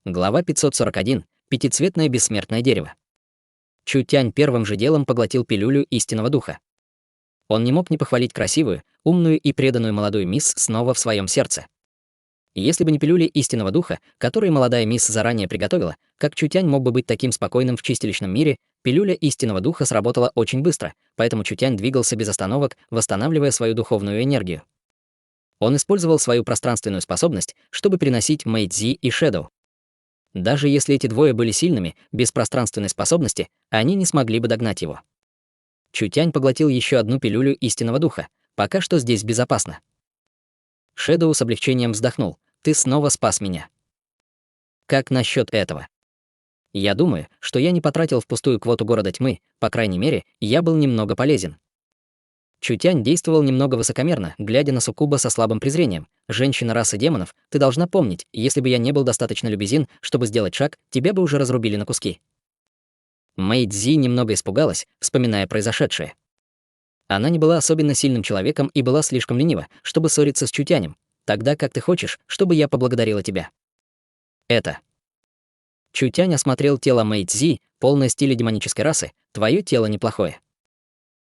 Глава 541. Пятицветное бессмертное дерево. Чу Тянь первым же делом поглотил пилюлю истинного духа. Он не мог не похвалить красивую, умную и преданную молодую мисс снова в своем сердце. Если бы не пилюли истинного духа, которые молодая мисс заранее приготовила, как Чу Тянь мог бы быть таким спокойным в чистилищном мире, пилюля истинного духа сработала очень быстро, поэтому Чу Тянь двигался без остановок, восстанавливая свою духовную энергию. Он использовал свою пространственную способность, чтобы переносить Мэйдзи и Шэдоу. Даже если эти двое были сильными, без пространственной способности, они не смогли бы догнать его. Чу Тянь поглотил еще одну пилюлю истинного духа. Пока что здесь безопасно. Шэдоу с облегчением вздохнул. «Ты снова спас меня». Как насчет этого? Я думаю, что я не потратил впустую квоту города тьмы, по крайней мере, я был немного полезен. Чу Тянь действовал немного высокомерно, глядя на Суккуба со слабым презрением. «Женщина расы демонов, ты должна помнить, если бы я не был достаточно любезен, чтобы сделать шаг, тебя бы уже разрубили на куски». Мэйдзи немного испугалась, вспоминая произошедшее. Она не была особенно сильным человеком и была слишком ленива, чтобы ссориться с Чу Тянем, тогда как ты хочешь, чтобы я поблагодарила тебя. Это. Чу Тянь осмотрел тело Мэйдзи, полное стиля демонической расы, твое тело неплохое.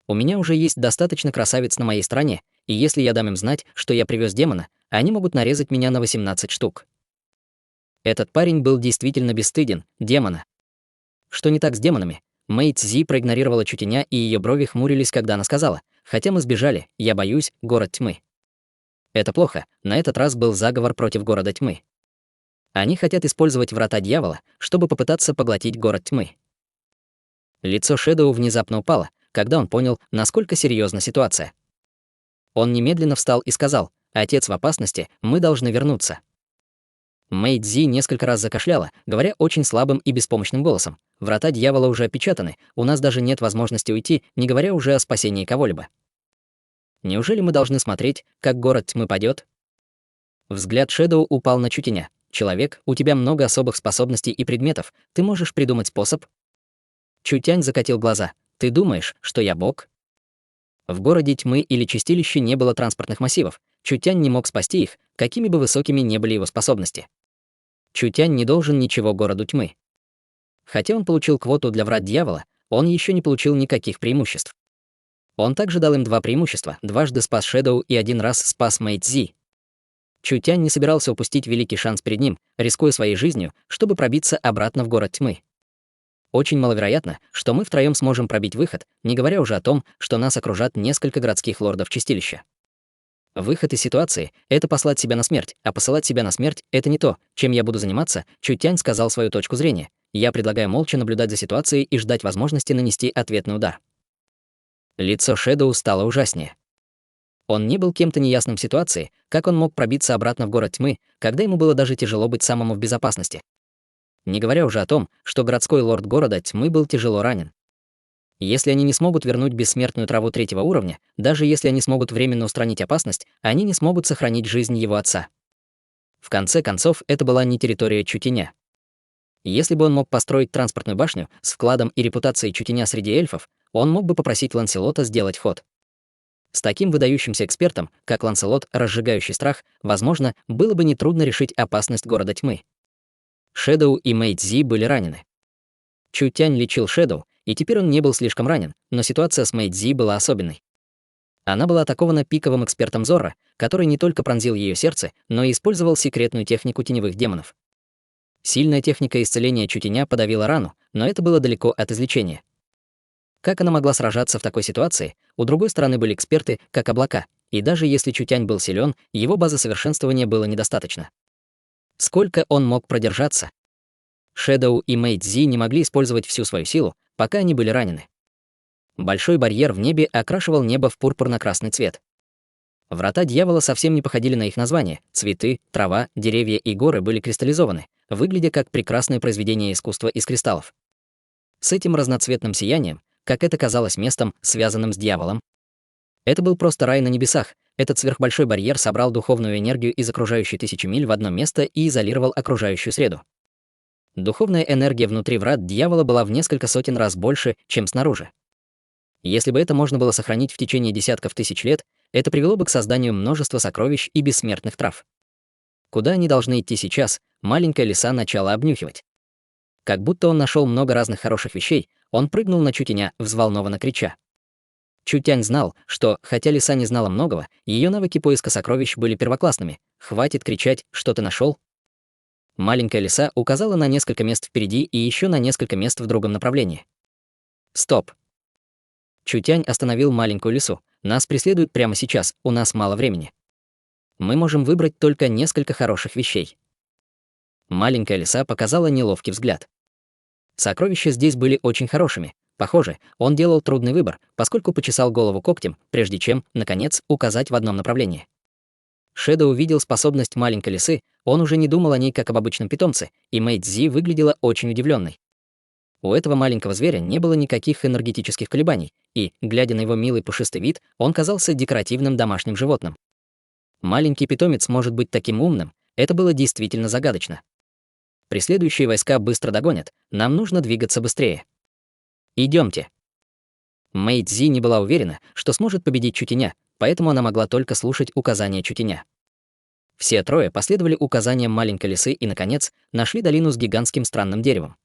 У меня уже есть достаточно красавиц на моей стороне, и если я дам им знать, что я привез демона, они могут нарезать меня на 18 штук. Этот парень был действительно бесстыден, демона. Что не так с демонами? Мэйдзи проигнорировала Чу Тяня, и ее брови хмурились, когда она сказала: «Хотя мы сбежали, я боюсь, город тьмы». Это плохо, на этот раз был заговор против города тьмы. Они хотят использовать врата дьявола, чтобы попытаться поглотить город тьмы. Лицо Шэдоу внезапно упало, когда он понял, насколько серьезна ситуация. Он немедленно встал и сказал: «Отец в опасности, мы должны вернуться». Мэйдзи несколько раз закашляла, говоря очень слабым и беспомощным голосом: «Врата дьявола уже опечатаны, у нас даже нет возможности уйти, не говоря уже о спасении кого-либо. Неужели мы должны смотреть, как город тьмы падет?» Взгляд Шэдоу упал на Чу Тяня. «Человек, у тебя много особых способностей и предметов, ты можешь придумать способ?» Чу Тянь закатил глаза. «Ты думаешь, что я бог?» В городе тьмы или чистилище не было транспортных массивов. Чу Тянь не мог спасти их, какими бы высокими ни были его способности. Чу Тянь не должен ничего городу тьмы. Хотя он получил квоту для врат дьявола, он еще не получил никаких преимуществ. Он также дал им 2 преимущества: дважды спас Шэдоу и 1 раз спас Мэйдзи. Чу Тянь не собирался упустить великий шанс перед ним, рискуя своей жизнью, чтобы пробиться обратно в город тьмы. Очень маловероятно, что мы втроем сможем пробить выход, не говоря уже о том, что нас окружат несколько городских лордов чистилища. Выход из ситуации — это послать себя на смерть, а посылать себя на смерть — это не то, чем я буду заниматься. Чу Тянь сказал свою точку зрения. Я предлагаю молча наблюдать за ситуацией и ждать возможности нанести ответный удар. Лицо Шэдоу стало ужаснее. Он не был кем-то неясным в ситуации, как он мог пробиться обратно в город тьмы, когда ему было даже тяжело быть самому в безопасности. Не говоря уже о том, что городской лорд города тьмы был тяжело ранен. Если они не смогут вернуть бессмертную траву 3-го уровня, даже если они смогут временно устранить опасность, они не смогут сохранить жизнь его отца. В конце концов, это была не территория Чу Тяня. Если бы он мог построить транспортную башню с вкладом и репутацией Чу Тяня среди эльфов, он мог бы попросить Ланселота сделать ход. С таким выдающимся экспертом, как Ланселот, разжигающий страх, возможно, было бы нетрудно решить опасность города тьмы. Шэдоу и Мэйдзи были ранены. Чу Тянь лечил Шэдоу, и теперь он не был слишком ранен, но ситуация с Мэйдзи была особенной. Она была атакована пиковым экспертом Зорро, который не только пронзил ее сердце, но и использовал секретную технику теневых демонов. Сильная техника исцеления Чу Тяня подавила рану, но это было далеко от излечения. Как она могла сражаться в такой ситуации? У другой стороны были эксперты, как облака, и даже если Чу Тянь был силен, его базы совершенствования было недостаточно. Сколько он мог продержаться? Шэдоу и Мэйдзи не могли использовать всю свою силу, пока они были ранены. Большой барьер в небе окрашивал небо в пурпурно-красный цвет. Врата дьявола совсем не походили на их название. Цветы, трава, деревья и горы были кристаллизованы, выглядя как прекрасное произведение искусства из кристаллов. С этим разноцветным сиянием, как это казалось местом, связанным с дьяволом. Это был просто рай на небесах. Этот сверхбольшой барьер собрал духовную энергию из окружающей 1000 миль в одно место и изолировал окружающую среду. Духовная энергия внутри врат дьявола была в несколько сотен раз больше, чем снаружи. Если бы это можно было сохранить в течение десятков тысяч лет, это привело бы к созданию множества сокровищ и бессмертных трав. Куда они должны идти сейчас, маленькая лиса начала обнюхивать. Как будто он нашел много разных хороших вещей, он прыгнул на Чутяня, взволнованно крича. Чутянь знал, что, хотя лиса не знала многого, ее навыки поиска сокровищ были первоклассными. Хватит кричать, что ты нашел? Маленькая лиса указала на несколько мест впереди и еще на несколько мест в другом направлении. Стоп. Чутянь остановил маленькую лису. Нас преследуют прямо сейчас, у нас мало времени. Мы можем выбрать только несколько хороших вещей. Маленькая лиса показала неловкий взгляд. Сокровища здесь были очень хорошими. Похоже, он делал трудный выбор, поскольку почесал голову когтем, прежде чем, наконец, указать в одном направлении. Шэдоу увидел способность маленькой лисы, он уже не думал о ней как об обычном питомце, и Мэй Цзи выглядела очень удивленной. У этого маленького зверя не было никаких энергетических колебаний, и, глядя на его милый пушистый вид, он казался декоративным домашним животным. Маленький питомец может быть таким умным, это было действительно загадочно. Преследующие войска быстро догонят, нам нужно двигаться быстрее. Идемте. Мэй Цзи не была уверена, что сможет победить Чутяня, поэтому она могла только слушать указания Чутяня. Все трое последовали указаниям маленькой лисы и, наконец, нашли долину с гигантским странным деревом.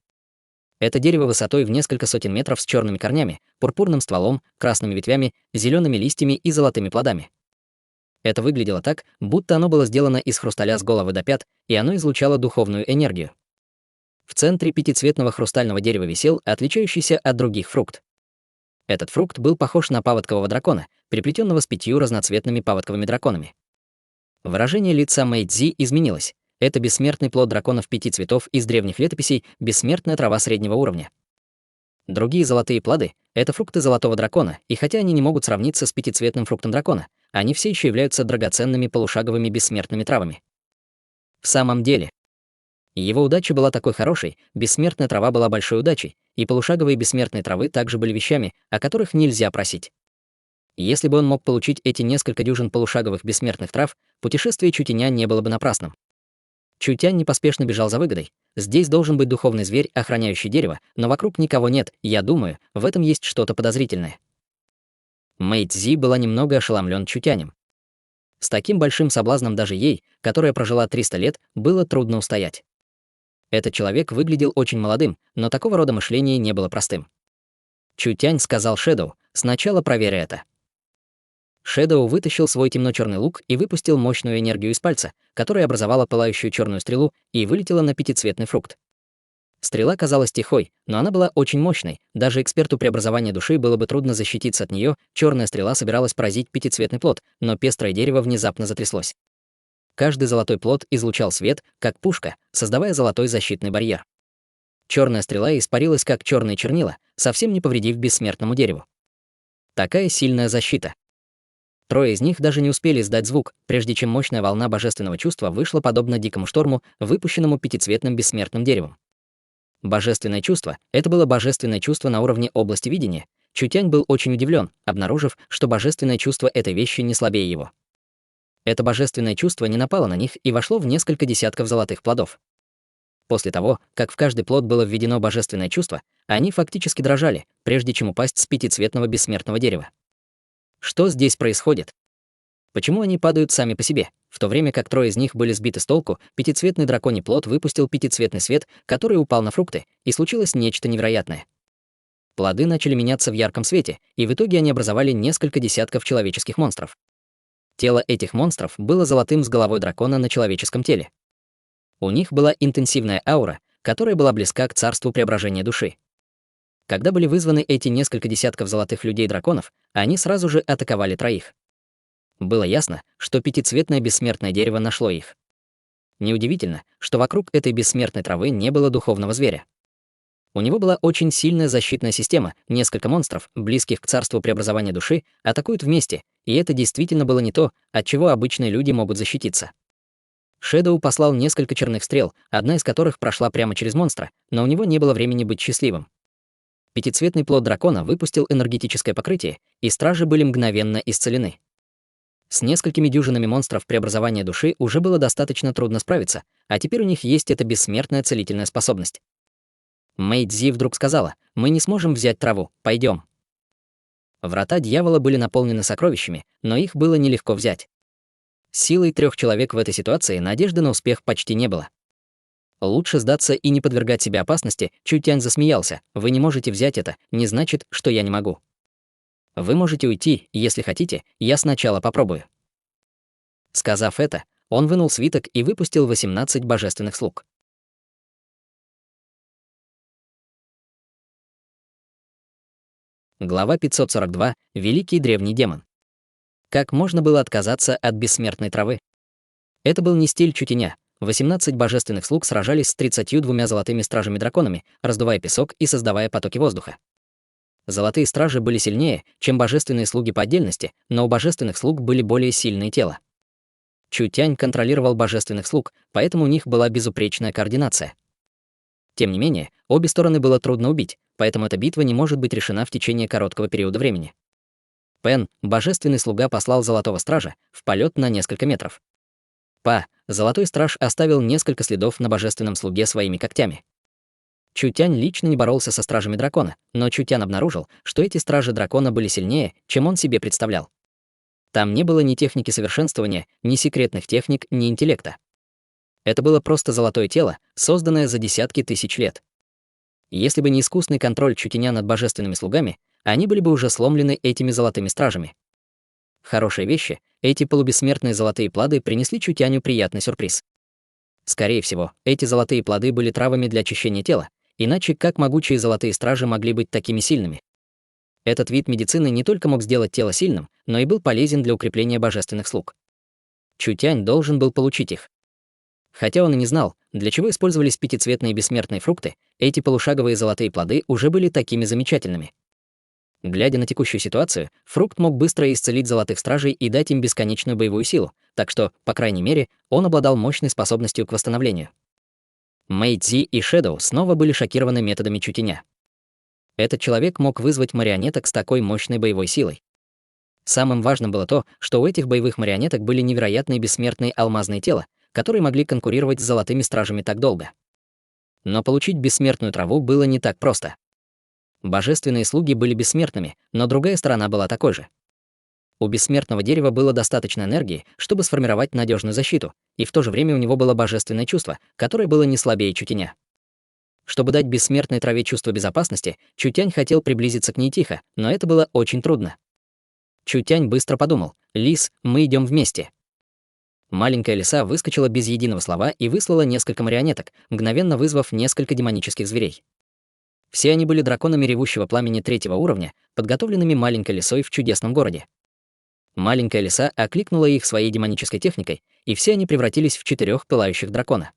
Это дерево высотой в несколько сотен метров с черными корнями, пурпурным стволом, красными ветвями, зелеными листьями и золотыми плодами. Это выглядело так, будто оно было сделано из хрусталя с головы до пят, и оно излучало духовную энергию. В центре пятицветного хрустального дерева висел отличающийся от других фрукт. Этот фрукт был похож на паводкового дракона, переплетенного с 5 разноцветными паводковыми драконами. Выражение лица Мэй Цзи изменилось. Это бессмертный плод драконов 5 цветов из древних летописей, бессмертная трава среднего уровня. Другие золотые плоды — это фрукты золотого дракона, и хотя они не могут сравниться с пятицветным фруктом дракона, они все еще являются драгоценными полушаговыми бессмертными травами. В самом деле, его удача была такой хорошей, бессмертная трава была большой удачей, и полушаговые бессмертные травы также были вещами, о которых нельзя просить. Если бы он мог получить эти несколько дюжин полушаговых бессмертных трав, путешествие Чутяня не было бы напрасным. Чутянь непоспешно бежал за выгодой. Здесь должен быть духовный зверь, охраняющий дерево, но вокруг никого нет, я думаю, в этом есть что-то подозрительное. Мэй Цзи была немного ошеломлен Чутянем. С таким большим соблазном даже ей, которая прожила 300 лет, было трудно устоять. Этот человек выглядел очень молодым, но такого рода мышление не было простым. Чутянь сказал Шэдоу: «Сначала проверь это». Шэдоу вытащил свой темно-черный лук и выпустил мощную энергию из пальца, которая образовала пылающую черную стрелу и вылетела на пятицветный фрукт. Стрела казалась тихой, но она была очень мощной. Даже эксперту преобразования души было бы трудно защититься от нее. Черная стрела собиралась поразить пятицветный плод, но пестрое дерево внезапно затряслось. Каждый золотой плод излучал свет, как пушка, создавая золотой защитный барьер. Черная стрела испарилась, как черные чернила, совсем не повредив бессмертному дереву. Такая сильная защита. Трое из них даже не успели издать звук, прежде чем мощная волна божественного чувства вышла подобно дикому шторму, выпущенному пятицветным бессмертным деревом. Божественное чувство — это было божественное чувство на уровне области видения. Чутянь был очень удивлен, обнаружив, что божественное чувство этой вещи не слабее его. Это божественное чувство не напало на них и вошло в несколько десятков золотых плодов. После того, как в каждый плод было введено божественное чувство, они фактически дрожали, прежде чем упасть с пятицветного бессмертного дерева. Что здесь происходит? Почему они падают сами по себе? В то время как трое из них были сбиты с толку, пятицветный драконий плод выпустил пятицветный свет, который упал на фрукты, и случилось нечто невероятное. Плоды начали меняться в ярком свете, и в итоге они образовали несколько десятков человеческих монстров. Тело этих монстров было золотым с головой дракона на человеческом теле. У них была интенсивная аура, которая была близка к царству преображения души. Когда были вызваны эти несколько десятков золотых людей-драконов, они сразу же атаковали троих. Было ясно, что пятицветное бессмертное дерево нашло их. Неудивительно, что вокруг этой бессмертной травы не было духовного зверя. У него была очень сильная защитная система, несколько монстров, близких к царству преобразования души, атакуют вместе, и это действительно было не то, от чего обычные люди могут защититься. Шэдоу послал несколько черных стрел, одна из которых прошла прямо через монстра, но у него не было времени быть счастливым. Пятицветный плод дракона выпустил энергетическое покрытие, и стражи были мгновенно исцелены. С несколькими дюжинами монстров преобразования души уже было достаточно трудно справиться, а теперь у них есть эта бессмертная целительная способность. Мэй Цзи вдруг сказала: «Мы не сможем взять траву, пойдем». Врата дьявола были наполнены сокровищами, но их было нелегко взять. С силой 3 человек в этой ситуации надежды на успех почти не было. Лучше сдаться и не подвергать себя опасности, Чутянь засмеялся. Вы не можете взять это, не значит, что я не могу. Вы можете уйти, если хотите, я сначала попробую. Сказав это, он вынул свиток и выпустил 18 божественных слуг. Глава 542. Великий древний демон. Как можно было отказаться от бессмертной травы? Это был не стиль Чутяня. 18 божественных слуг сражались с 32 золотыми стражами-драконами, раздувая песок и создавая потоки воздуха. Золотые стражи были сильнее, чем божественные слуги по отдельности, но у божественных слуг были более сильные тела. Чутянь контролировал божественных слуг, поэтому у них была безупречная координация. Тем не менее, обе стороны было трудно убить, поэтому эта битва не может быть решена в течение короткого периода времени. Пен, божественный слуга, послал золотого стража в полет на несколько метров. Па, золотой страж, оставил несколько следов на божественном слуге своими когтями. Чутянь лично не боролся со стражами дракона, но Чутян обнаружил, что эти стражи дракона были сильнее, чем он себе представлял. Там не было ни техники совершенствования, ни секретных техник, ни интеллекта. Это было просто золотое тело, созданное за десятки тысяч лет. Если бы не искусный контроль Чутяня над божественными слугами, они были бы уже сломлены этими золотыми стражами. Хорошие вещи, эти полубессмертные золотые плоды принесли Чутяню приятный сюрприз. Скорее всего, эти золотые плоды были травами для очищения тела, иначе как могучие золотые стражи могли быть такими сильными? Этот вид медицины не только мог сделать тело сильным, но и был полезен для укрепления божественных слуг. Чутянь должен был получить их. Хотя он и не знал, для чего использовались пятицветные бессмертные фрукты, эти полушаговые золотые плоды уже были такими замечательными. Глядя на текущую ситуацию, фрукт мог быстро исцелить золотых стражей и дать им бесконечную боевую силу, так что, по крайней мере, он обладал мощной способностью к восстановлению. Мэй Цзи и Шэдоу снова были шокированы методами Чутяня. Этот человек мог вызвать марионеток с такой мощной боевой силой. Самым важным было то, что у этих боевых марионеток были невероятные бессмертные алмазные тела, которые могли конкурировать с золотыми стражами так долго. Но получить бессмертную траву было не так просто. Божественные слуги были бессмертными, но другая сторона была такой же. У бессмертного дерева было достаточно энергии, чтобы сформировать надежную защиту, и в то же время у него было божественное чувство, которое было не слабее Чутяня. Чтобы дать бессмертной траве чувство безопасности, Чутянь хотел приблизиться к ней тихо, но это было очень трудно. Чутянь быстро подумал: «Лис, мы идем вместе». Маленькая лиса выскочила без единого слова и выслала несколько марионеток, мгновенно вызвав несколько демонических зверей. Все они были драконами ревущего пламени 3-го уровня, подготовленными маленькой лисой в чудесном городе. Маленькая лиса окликнула их своей демонической техникой, и все они превратились в 4 пылающих дракона.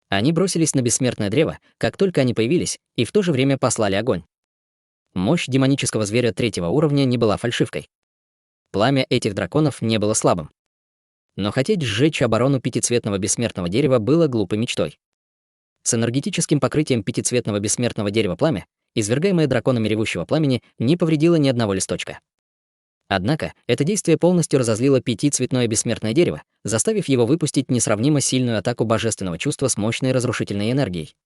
Они бросились на бессмертное древо, как только они появились, и в то же время послали огонь. Мощь демонического зверя 3-го уровня не была фальшивкой. Пламя этих драконов не было слабым. Но хотеть сжечь оборону пятицветного бессмертного дерева было глупой мечтой. С энергетическим покрытием пятицветного бессмертного дерева пламя, извергаемое драконами ревущего пламени, не повредило ни одного листочка. Однако это действие полностью разозлило пятицветное бессмертное дерево, заставив его выпустить несравнимо сильную атаку божественного чувства с мощной разрушительной энергией.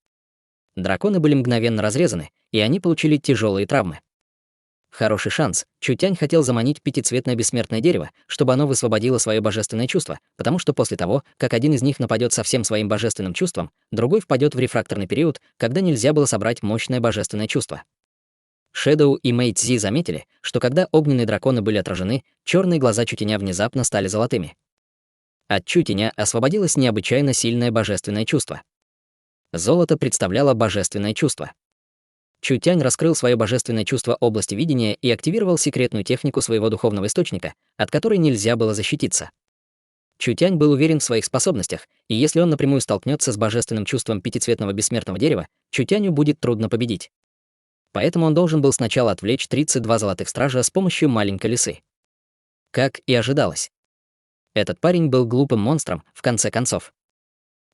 Драконы были мгновенно разрезаны, и они получили тяжелые травмы. Хороший шанс. Чутянь хотел заманить пятицветное бессмертное дерево, чтобы оно высвободило свое божественное чувство, потому что после того, как один из них нападет со всем своим божественным чувством, другой впадет в рефракторный период, когда нельзя было собрать мощное божественное чувство. Шэдоу и Мэй Цзи заметили, что когда огненные драконы были отражены, черные глаза Чутяня внезапно стали золотыми. От Чутяня освободилось необычайно сильное божественное чувство. Золото представляло божественное чувство. Чутянь раскрыл свое божественное чувство области видения и активировал секретную технику своего духовного источника, от которой нельзя было защититься. Чутянь был уверен в своих способностях, и если он напрямую столкнется с божественным чувством пятицветного бессмертного дерева, Чутяню будет трудно победить. Поэтому он должен был сначала отвлечь 32 золотых стража с помощью маленькой лисы. Как и ожидалось. Этот парень был глупым монстром, в конце концов.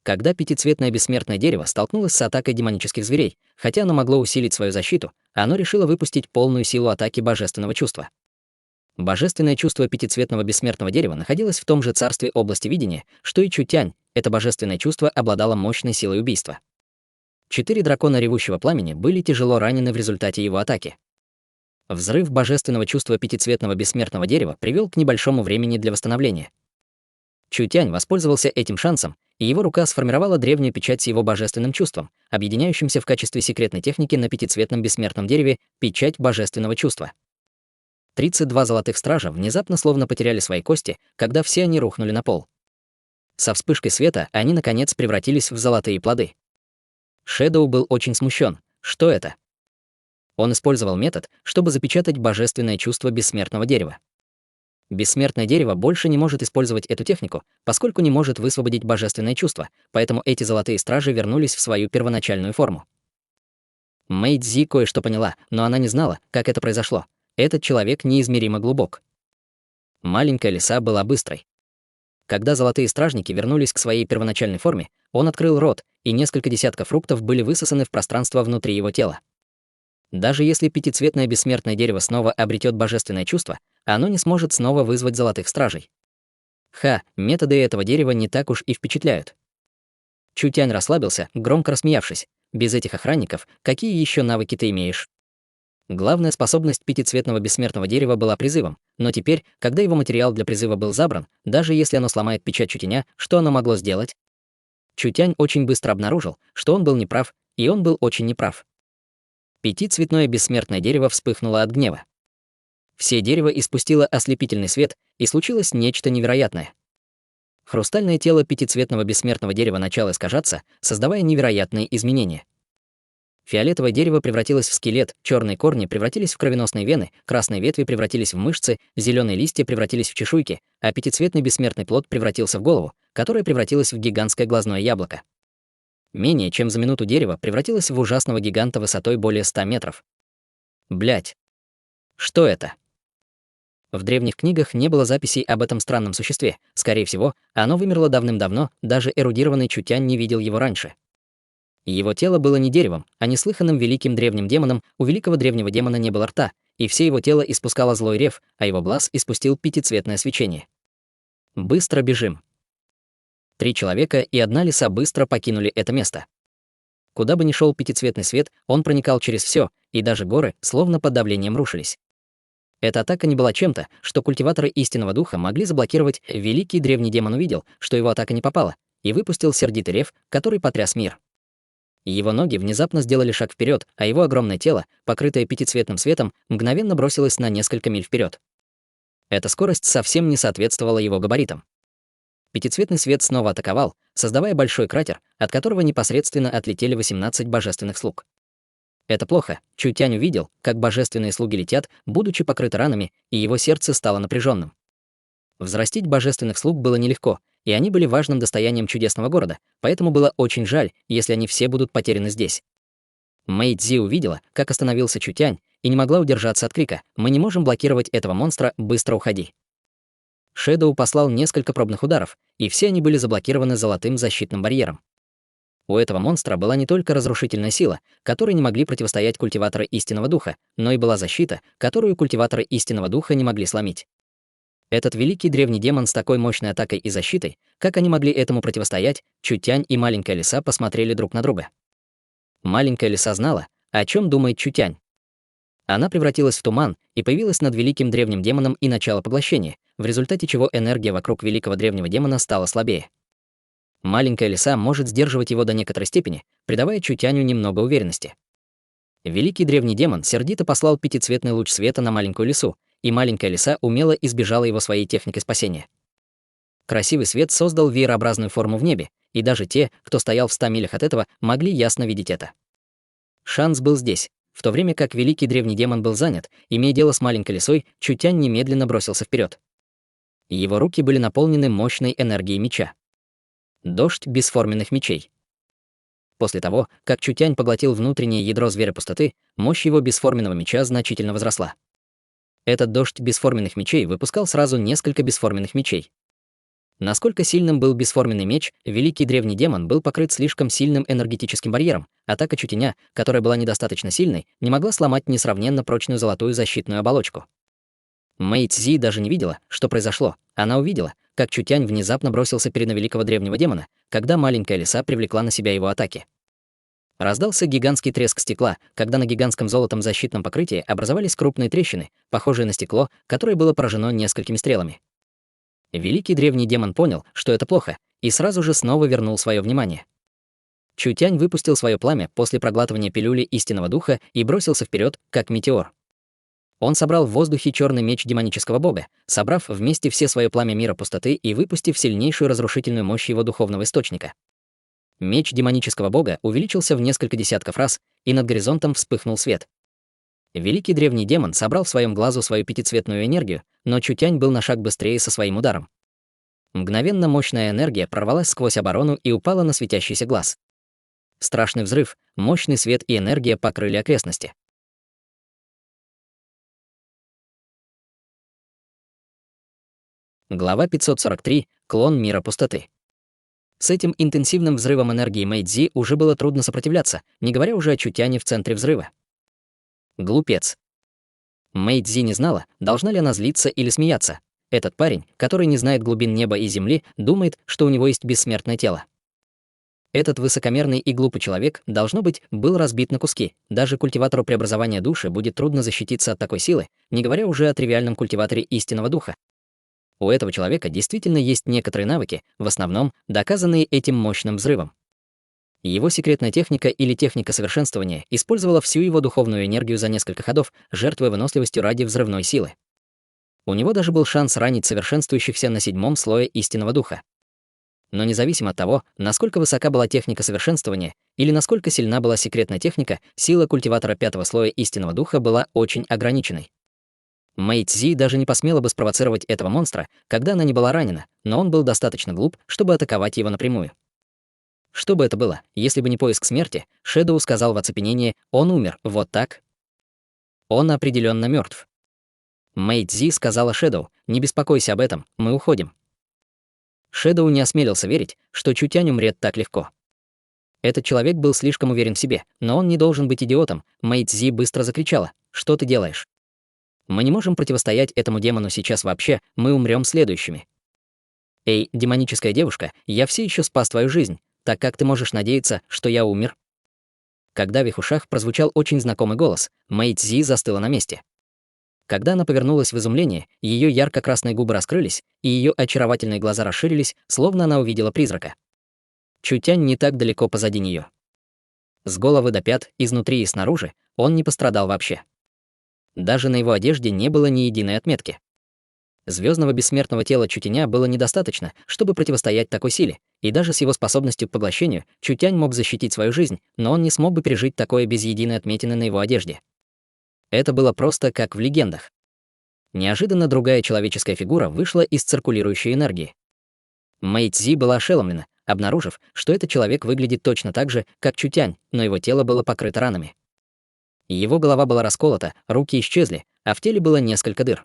Когда пятицветное бессмертное дерево столкнулось с атакой демонических зверей, хотя оно могло усилить свою защиту, оно решило выпустить полную силу атаки божественного чувства. Божественное чувство пятицветного бессмертного дерева находилось в том же царстве области видения, что и Чутянь. Это божественное чувство обладало мощной силой убийства. 4 дракона ревущего пламени были тяжело ранены в результате его атаки. Взрыв божественного чувства пятицветного бессмертного дерева привел к небольшому времени для восстановления. Чутянь воспользовался этим шансом, и его рука сформировала древнюю печать с его божественным чувством, объединяющимся в качестве секретной техники на пятицветном бессмертном дереве печать божественного чувства. 32 золотых стража внезапно словно потеряли свои кости, когда все они рухнули на пол. Со вспышкой света они, наконец, превратились в золотые плоды. Шэдоу был очень смущен. Что это? Он использовал метод, чтобы запечатать божественное чувство бессмертного дерева. Бессмертное дерево больше не может использовать эту технику, поскольку не может высвободить божественное чувство, поэтому эти золотые стражи вернулись в свою первоначальную форму. Мэйдзи кое-что поняла, но она не знала, как это произошло. Этот человек неизмеримо глубок. Маленькая лиса была быстрой. Когда золотые стражники вернулись к своей первоначальной форме, он открыл рот, и несколько десятков фруктов были высосаны в пространство внутри его тела. Даже если пятицветное бессмертное дерево снова обретет божественное чувство, оно не сможет снова вызвать золотых стражей. Методы этого дерева не так уж и впечатляют. Чутянь расслабился, громко рассмеявшись. Без этих охранников, какие еще навыки ты имеешь? Главная способность пятицветного бессмертного дерева была призывом, но теперь, когда его материал для призыва был забран, даже если оно сломает печать Чутяня, что оно могло сделать? Чутянь очень быстро обнаружил, что он был неправ, и он был очень неправ. Пятицветное бессмертное дерево вспыхнуло от гнева. Все дерево испустило ослепительный свет, и случилось нечто невероятное. Хрустальное тело пятицветного бессмертного дерева начало искажаться, создавая невероятные изменения. Фиолетовое дерево превратилось в скелет, черные корни превратились в кровеносные вены, красные ветви превратились в мышцы, зеленые листья превратились в чешуйки, а пятицветный бессмертный плод превратился в голову, которая превратилась в гигантское глазное яблоко. Менее чем за минуту дерево превратилось в ужасного гиганта высотой более 100 метров. Блять. Что это? В древних книгах не было записей об этом странном существе. Скорее всего, оно вымерло давным-давно, даже эрудированный Чутянь не видел его раньше. Его тело было не деревом, а неслыханным великим древним демоном. У великого древнего демона не было рта, и все его тело испускало злой рев, а его глаз испустил пятицветное свечение. Быстро бежим. 3 человека и 1 лиса быстро покинули это место. Куда бы ни шел пятицветный свет, он проникал через все, и даже горы, словно под давлением, рушились. Эта атака не была чем-то, что культиваторы истинного духа могли заблокировать. Великий древний демон увидел, что его атака не попала, и выпустил сердитый рев, который потряс мир. Его ноги внезапно сделали шаг вперед, а его огромное тело, покрытое пятицветным светом, мгновенно бросилось на несколько миль вперед. Эта скорость совсем не соответствовала его габаритам. Пятицветный свет снова атаковал, создавая большой кратер, от которого непосредственно отлетели 18 божественных слуг. Это плохо. Чутянь увидел, как божественные слуги летят, будучи покрыты ранами, и его сердце стало напряженным. Взрастить божественных слуг было нелегко, и они были важным достоянием чудесного города, поэтому было очень жаль, если они все будут потеряны здесь. Мэйдзи увидела, как остановился Чутянь, и не могла удержаться от крика: «Мы не можем блокировать этого монстра, быстро уходи!» Шэдоу послал несколько пробных ударов, и все они были заблокированы золотым защитным барьером. У этого монстра была не только разрушительная сила, которой не могли противостоять культиваторы истинного духа, но и была защита, которую культиваторы истинного духа не могли сломить. Этот великий древний демон с такой мощной атакой и защитой, как они могли этому противостоять? Чутянь и маленькая лиса посмотрели друг на друга. Маленькая лиса знала, о чем думает Чутянь. Она превратилась в туман и появилась над великим древним демоном и начало поглощения, в результате чего энергия вокруг великого древнего демона стала слабее. Маленькая лиса может сдерживать его до некоторой степени, придавая Чутяню немного уверенности. Великий древний демон сердито послал пятицветный луч света на маленькую лису, и маленькая лиса умело избежала его своей техникой спасения. Красивый свет создал веерообразную форму в небе, и даже те, кто стоял в 100 милях от этого, могли ясно видеть это. Шанс был здесь. В то время как великий древний демон был занят, имея дело с маленькой лисой, Чутянь немедленно бросился вперед. Его руки были наполнены мощной энергией меча. Дождь бесформенных мечей. После того, как Чутянь поглотил внутреннее ядро зверя пустоты, мощь его бесформенного меча значительно возросла. Этот дождь бесформенных мечей выпускал сразу несколько бесформенных мечей. Насколько сильным был бесформенный меч, великий древний демон был покрыт слишком сильным энергетическим барьером. Атака Чутяня, которая была недостаточно сильной, не могла сломать несравненно прочную золотую защитную оболочку. Мэйдзи даже не видела, что произошло. Она увидела, как Чутянь внезапно бросился перед великого древнего демона, когда маленькая лиса привлекла на себя его атаки. Раздался гигантский треск стекла, когда на гигантском золотом защитном покрытии образовались крупные трещины, похожие на стекло, которое было поражено несколькими стрелами. Великий древний демон понял, что это плохо, и сразу же снова вернул свое внимание. Чутянь выпустил свое пламя после проглатывания пилюли истинного духа и бросился вперед, как метеор. Он собрал в воздухе черный меч демонического бога, собрав вместе все свое пламя мира пустоты и выпустив сильнейшую разрушительную мощь его духовного источника. Меч демонического бога увеличился в несколько десятков раз, и над горизонтом вспыхнул свет. Великий древний демон собрал в своем глазу свою пятицветную энергию, но Чутянь был на шаг быстрее со своим ударом. Мгновенно мощная энергия прорвалась сквозь оборону и упала на светящийся глаз. Страшный взрыв, мощный свет и энергия покрыли окрестности. Глава 543. Клон мира пустоты. С этим интенсивным взрывом энергии Мэйдзи уже было трудно сопротивляться, не говоря уже о Чутяне в центре взрыва. Глупец. Мэйдзи не знала, должна ли она злиться или смеяться. Этот парень, который не знает глубин неба и земли, думает, что у него есть бессмертное тело. Этот высокомерный и глупый человек, должно быть, был разбит на куски. Даже культиватору преобразования души будет трудно защититься от такой силы, не говоря уже о тривиальном культиваторе истинного духа. У этого человека действительно есть некоторые навыки, в основном доказанные этим мощным взрывом. Его секретная техника или техника совершенствования использовала всю его духовную энергию за несколько ходов, жертвуя выносливостью ради взрывной силы. У него даже был шанс ранить совершенствующихся на 7-м слое истинного духа. Но независимо от того, насколько высока была техника совершенствования или насколько сильна была секретная техника, сила культиватора 5-го слоя истинного духа была очень ограниченной. Мэйдзи даже не посмела бы спровоцировать этого монстра, когда она не была ранена, но он был достаточно глуп, чтобы атаковать его напрямую. Что бы это было, если бы не поиск смерти, Шэдоу сказал в оцепенении: «Он умер, вот так». Он определенно мертв. Мэйдзи сказала Шэдоу: «Не беспокойся об этом, мы уходим». Шэдоу не осмелился верить, что Чутянь умрет так легко. Этот человек был слишком уверен в себе, но он не должен быть идиотом. Мэйдзи быстро закричала: «Что ты делаешь? Мы не можем противостоять этому демону сейчас вообще, мы умрем следующими. Эй, демоническая девушка, я все еще спас твою жизнь, так как ты можешь надеяться, что я умер?» Когда в их ушах прозвучал очень знакомый голос, Мэйдзи застыла на месте. Когда она повернулась в изумлении, ее ярко-красные губы раскрылись, и ее очаровательные глаза расширились, словно она увидела призрака. Чутянь не так далеко позади нее. С головы до пят, изнутри и снаружи, он не пострадал вообще. Даже на его одежде не было ни единой отметки. Звездного бессмертного тела Чутяня было недостаточно, чтобы противостоять такой силе, и даже с его способностью к поглощению Чутянь мог защитить свою жизнь, но он не смог бы пережить такое без единой отметины на его одежде. Это было просто как в легендах. Неожиданно другая человеческая фигура вышла из циркулирующей энергии. Мэйдзи была ошеломлена, обнаружив, что этот человек выглядит точно так же, как Чутянь, но его тело было покрыто ранами. Его голова была расколота, руки исчезли, а в теле было несколько дыр.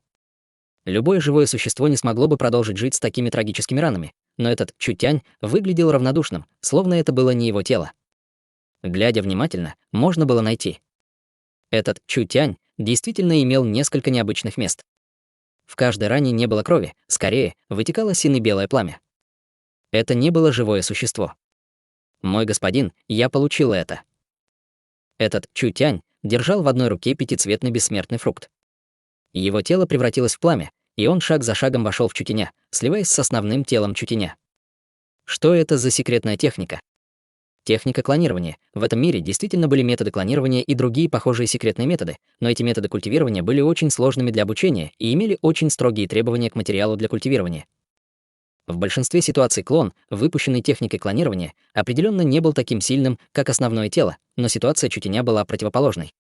Любое живое существо не смогло бы продолжить жить с такими трагическими ранами, но этот Чутянь выглядел равнодушным, словно это было не его тело. Глядя внимательно, можно было найти. Этот Чутянь действительно имел несколько необычных мест. В каждой ране не было крови, скорее, вытекало сине-белое пламя. Это не было живое существо. «Мой господин, я получила это». Этот Чутянь держал в одной руке пятицветный бессмертный фрукт. Его тело превратилось в пламя, и он шаг за шагом вошел в Чутяня, сливаясь с основным телом Чутяня. Что это за секретная техника? Техника клонирования. В этом мире действительно были методы клонирования и другие похожие секретные методы, но эти методы культивирования были очень сложными для обучения и имели очень строгие требования к материалу для культивирования. В большинстве ситуаций клон, выпущенный техникой клонирования, определенно не был таким сильным, как основное тело, но ситуация Чутяня была противоположной.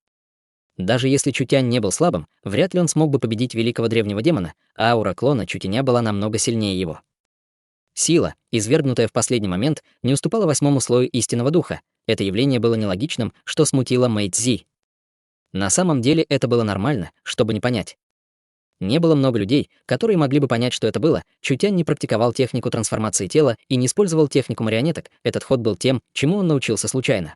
Даже если Чутянь не был слабым, вряд ли он смог бы победить великого древнего демона, а аура клона Чутяня была намного сильнее его. Сила, извергнутая в последний момент, не уступала 8-му слою истинного духа. Это явление было нелогичным, что смутило Мэйдзи. На самом деле это было нормально, чтобы не понять. Не было много людей, которые могли бы понять, что это было. Чутянь не практиковал технику трансформации тела и не использовал технику марионеток. Этот ход был тем, чему он научился случайно.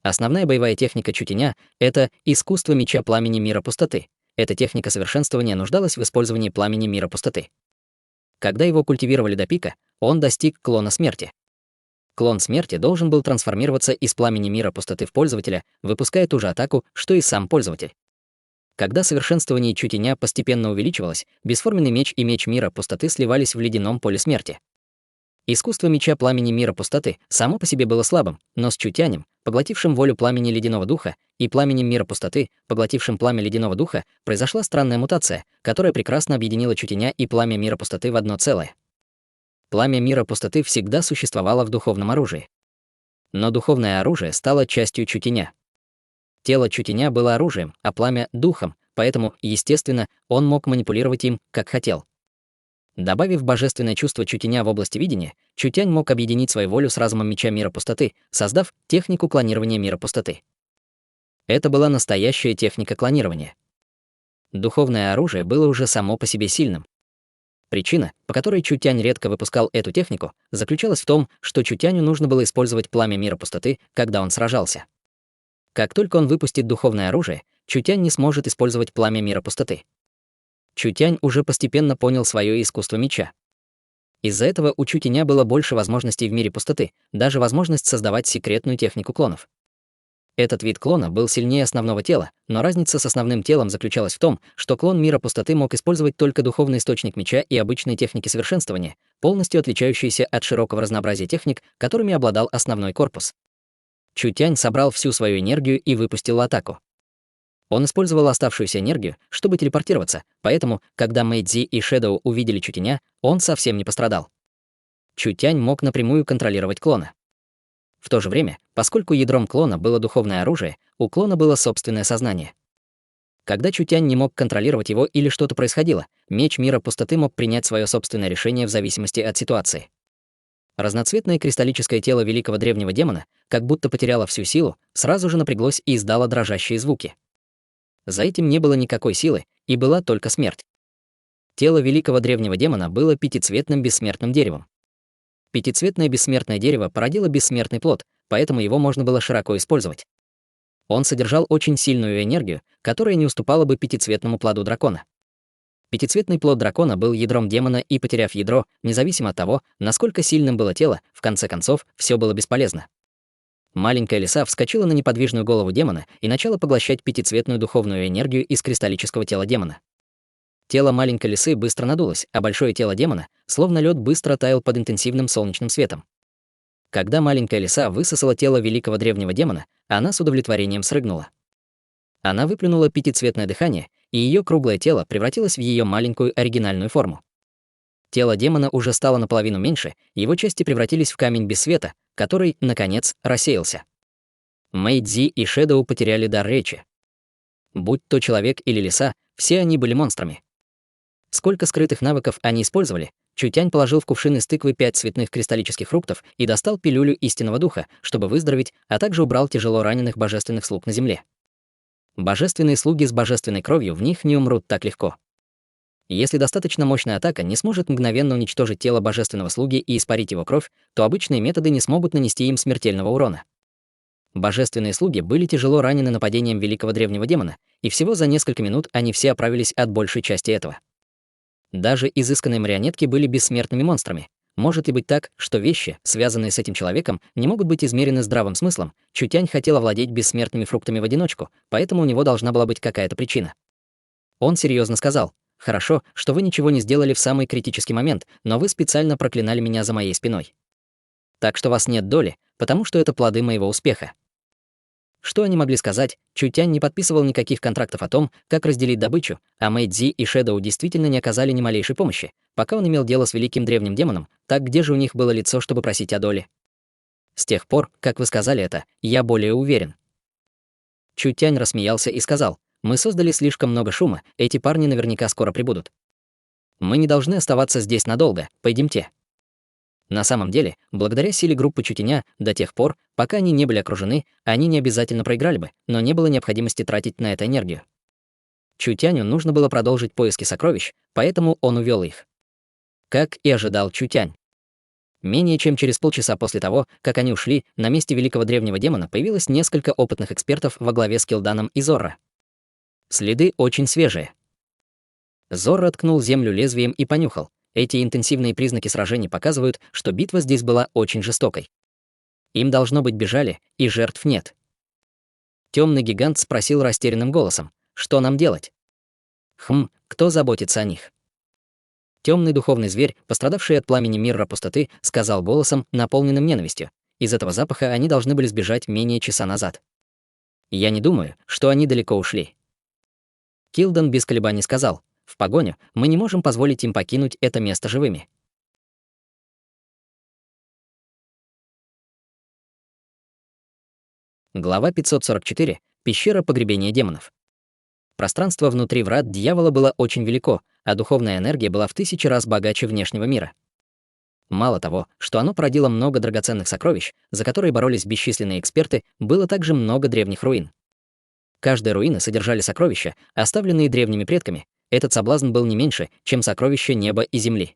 Основная боевая техника Чутяня — это искусство меча пламени мира пустоты. Эта техника совершенствования нуждалась в использовании пламени мира пустоты. Когда его культивировали до пика, он достиг клона смерти. Клон смерти должен был трансформироваться из пламени мира пустоты в пользователя, выпуская ту же атаку, что и сам пользователь. Когда совершенствование Чутяня постепенно увеличивалось, бесформенный меч и меч мира пустоты сливались в ледяном поле смерти. Искусство меча пламени мира пустоты само по себе было слабым, но с Чутянем, поглотившим волю пламени ледяного духа, и пламенем мира пустоты, поглотившим пламя ледяного духа, произошла странная мутация, которая прекрасно объединила Чутяня и пламя мира пустоты в одно целое. Пламя мира пустоты всегда существовало в духовном оружии. Но духовное оружие стало частью Чутяня. Тело Чутяня было оружием, а пламя — духом, поэтому, естественно, он мог манипулировать им, как хотел. Добавив божественное чувство Чутяня в области видения, Чутянь мог объединить свою волю с разумом меча мира пустоты, создав технику клонирования мира пустоты. Это была настоящая техника клонирования. Духовное оружие было уже само по себе сильным. Причина, по которой Чутянь редко выпускал эту технику, заключалась в том, что Чутяню нужно было использовать пламя мира пустоты, когда он сражался. Как только он выпустит духовное оружие, Чутянь не сможет использовать пламя мира пустоты. Чутянь уже постепенно понял свое искусство меча. Из-за этого у Чутяня было больше возможностей в мире пустоты, даже возможность создавать секретную технику клонов. Этот вид клона был сильнее основного тела, но разница с основным телом заключалась в том, что клон мира пустоты мог использовать только духовный источник меча и обычные техники совершенствования, полностью отличающиеся от широкого разнообразия техник, которыми обладал основной корпус. Чутянь собрал всю свою энергию и выпустил атаку. Он использовал оставшуюся энергию, чтобы телепортироваться, поэтому, когда Мэйдзи и Шэдоу увидели Чутяня, он совсем не пострадал. Чутянь мог напрямую контролировать клона. В то же время, поскольку ядром клона было духовное оружие, у клона было собственное сознание. Когда Чутянь не мог контролировать его или что-то происходило, меч мира пустоты мог принять свое собственное решение в зависимости от ситуации. Разноцветное кристаллическое тело великого древнего демона, как будто потеряло всю силу, сразу же напряглось и издало дрожащие звуки. За этим не было никакой силы, и была только смерть. Тело великого древнего демона было пятицветным бессмертным деревом. Пятицветное бессмертное дерево породило бессмертный плод, поэтому его можно было широко использовать. Он содержал очень сильную энергию, которая не уступала бы пятицветному плоду дракона. Пятицветный плод дракона был ядром демона, и, потеряв ядро, независимо от того, насколько сильным было тело, в конце концов, все было бесполезно. Маленькая лиса вскочила на неподвижную голову демона и начала поглощать пятицветную духовную энергию из кристаллического тела демона. Тело маленькой лисы быстро надулось, а большое тело демона, словно лед, быстро таял под интенсивным солнечным светом. Когда маленькая лиса высосала тело великого древнего демона, она с удовлетворением срыгнула. Она выплюнула пятицветное дыхание, и ее круглое тело превратилось в ее маленькую оригинальную форму. Тело демона уже стало наполовину меньше, его части превратились в камень без света, который, наконец, рассеялся. Мэйдзи и Шэдоу потеряли дар речи. Будь то человек или лиса, все они были монстрами. Сколько скрытых навыков они использовали, Чутянь положил в кувшин из тыквы 5 цветных кристаллических фруктов и достал пилюлю истинного духа, чтобы выздороветь, а также убрал тяжело раненых божественных слуг на земле. Божественные слуги с божественной кровью в них не умрут так легко. Если достаточно мощная атака не сможет мгновенно уничтожить тело божественного слуги и испарить его кровь, то обычные методы не смогут нанести им смертельного урона. Божественные слуги были тяжело ранены нападением великого древнего демона, и всего за несколько минут они все оправились от большей части этого. Даже изысканные марионетки были бессмертными монстрами. Может ли быть так, что вещи, связанные с этим человеком, не могут быть измерены здравым смыслом? Чутянь хотел овладеть бессмертными фруктами в одиночку, поэтому у него должна была быть какая-то причина. Он серьезно сказал: «Хорошо, что вы ничего не сделали в самый критический момент, но вы специально проклинали меня за моей спиной. Так что вас нет доли, потому что это плоды моего успеха». Что они могли сказать? Чутянь не подписывал никаких контрактов о том, как разделить добычу, а Мэйдзи и Шэдоу действительно не оказали ни малейшей помощи, пока он имел дело с великим древним демоном, так где же у них было лицо, чтобы просить о доле? С тех пор, как вы сказали это, я более уверен. Чутянь рассмеялся и сказал: «Мы создали слишком много шума, эти парни наверняка скоро прибудут. Мы не должны оставаться здесь надолго, пойдемте». На самом деле, благодаря силе группы Чутяня, до тех пор, пока они не были окружены, они не обязательно проиграли бы, но не было необходимости тратить на это энергию. Чутяню нужно было продолжить поиски сокровищ, поэтому он увел их. Как и ожидал Чутянь. Менее чем через полчаса после того, как они ушли, на месте великого древнего демона появилось несколько опытных экспертов во главе с Килданом и Зорро. Следы очень свежие. Зорро ткнул землю лезвием и понюхал. Эти интенсивные признаки сражений показывают, что битва здесь была очень жестокой. Им, должно быть, бежали, и жертв нет. Темный гигант спросил растерянным голосом: Что нам делать? Кто заботится о них? Темный духовный зверь, пострадавший от пламени мира пустоты, сказал голосом, наполненным ненавистью. Из этого запаха они должны были сбежать менее часа назад. Я не думаю, что они далеко ушли. Килдан без колебаний сказал: в погоню мы не можем позволить им покинуть это место живыми. Глава 544. Пещера погребения демонов. Пространство внутри врат дьявола было очень велико, а духовная энергия была в 1000 раз богаче внешнего мира. Мало того, что оно породило много драгоценных сокровищ, за которые боролись бесчисленные эксперты, было также много древних руин. Каждая руина содержали сокровища, оставленные древними предками. Этот соблазн был не меньше, чем сокровища неба и земли.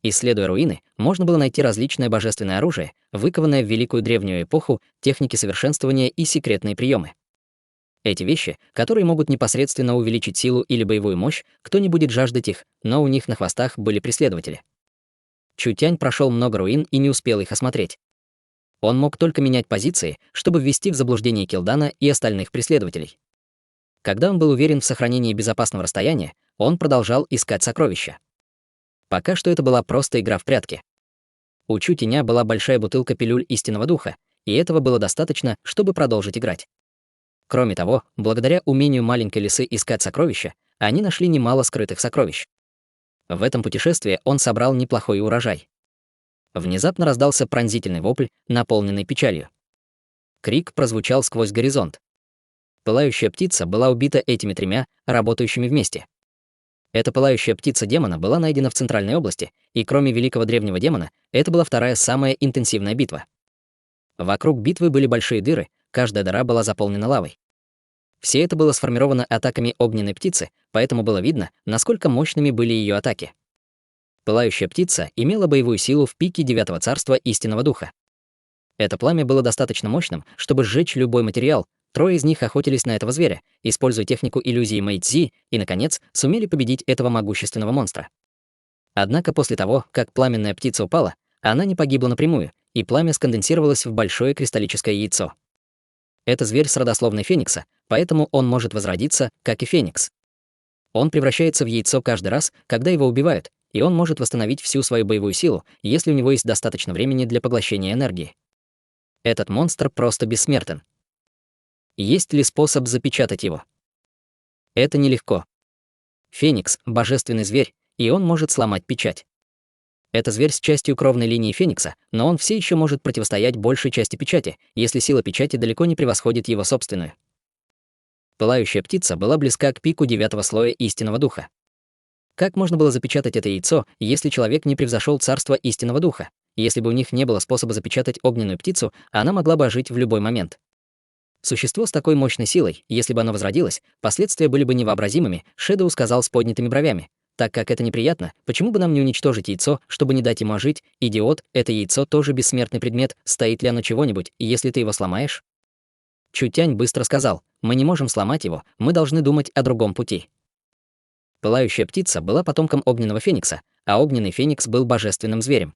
Исследуя руины, можно было найти различное божественное оружие, выкованное в великую древнюю эпоху, техники совершенствования и секретные приемы. Эти вещи, которые могут непосредственно увеличить силу или боевую мощь, кто не будет жаждать их, но у них на хвостах были преследователи. Чутянь прошел много руин и не успел их осмотреть. Он мог только менять позиции, чтобы ввести в заблуждение Килдана и остальных преследователей. Когда он был уверен в сохранении безопасного расстояния, он продолжал искать сокровища. Пока что это была просто игра в прятки. У Чутяня была большая бутылка пилюль истинного духа, и этого было достаточно, чтобы продолжить играть. Кроме того, благодаря умению маленькой лисы искать сокровища, они нашли немало скрытых сокровищ. В этом путешествии он собрал неплохой урожай. Внезапно раздался пронзительный вопль, наполненный печалью. Крик прозвучал сквозь горизонт. Пылающая птица была убита этими тремя, работающими вместе. Эта пылающая птица демона была найдена в центральной области, и кроме великого древнего демона, это была вторая самая интенсивная битва. Вокруг битвы были большие дыры, каждая дыра была заполнена лавой. Все это было сформировано атаками огненной птицы, поэтому было видно, насколько мощными были ее атаки. Пылающая птица имела боевую силу в пике 9-го царства истинного духа. Это пламя было достаточно мощным, чтобы сжечь любой материал. Трое из них охотились на этого зверя, используя технику иллюзии Мэйцзи, и, наконец, сумели победить этого могущественного монстра. Однако после того, как пламенная птица упала, она не погибла напрямую, и пламя сконденсировалось в большое кристаллическое яйцо. Это зверь с родословной Феникса, поэтому он может возродиться, как и Феникс. Он превращается в яйцо каждый раз, когда его убивают, и он может восстановить всю свою боевую силу, если у него есть достаточно времени для поглощения энергии. Этот монстр просто бессмертен. Есть ли способ запечатать его? Это нелегко. Феникс — божественный зверь, и он может сломать печать. Это зверь с частью кровной линии Феникса, но он все еще может противостоять большей части печати, если сила печати далеко не превосходит его собственную. Пылающая птица была близка к пику 9-го слоя истинного духа. Как можно было запечатать это яйцо, если человек не превзошел царство истинного духа? Если бы у них не было способа запечатать огненную птицу, она могла бы ожить в любой момент. Существо с такой мощной силой, если бы оно возродилось, последствия были бы невообразимыми, Шэдоу сказал с поднятыми бровями. Так как это неприятно, почему бы нам не уничтожить яйцо, чтобы не дать ему ожить? Идиот, это яйцо тоже бессмертный предмет, стоит ли оно чего-нибудь, если ты его сломаешь? Чутянь быстро сказал: мы не можем сломать его, мы должны думать о другом пути. Пылающая птица была потомком огненного феникса, а огненный феникс был божественным зверем.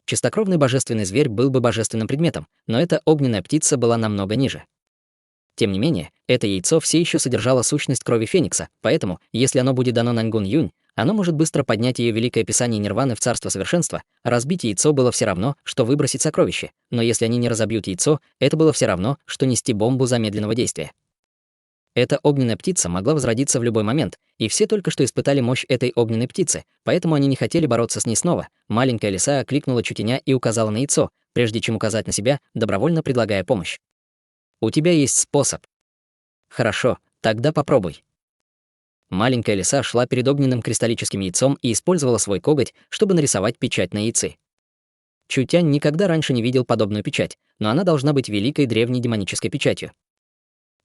Чистокровный божественный зверь был бы божественным предметом, но эта огненная птица была намного ниже. Тем не менее, это яйцо все еще содержало сущность крови Феникса, поэтому, если оно будет дано Нангун Юнь, оно может быстро поднять ее великое писание Нирваны в царство совершенства. Разбить яйцо было все равно, что выбросить сокровище, но если они не разобьют яйцо, это было все равно, что нести бомбу замедленного действия. Эта огненная птица могла возродиться в любой момент, и все только что испытали мощь этой огненной птицы, поэтому они не хотели бороться с ней снова. Маленькая лиса окликнула Чутяня и указала на яйцо, прежде чем указать на себя, добровольно предлагая помощь. У тебя есть способ. Хорошо, тогда попробуй. Маленькая лиса шла перед огненным кристаллическим яйцом и использовала свой коготь, чтобы нарисовать печать на яйце. Чутянь никогда раньше не видел подобную печать, но она должна быть великой древней демонической печатью.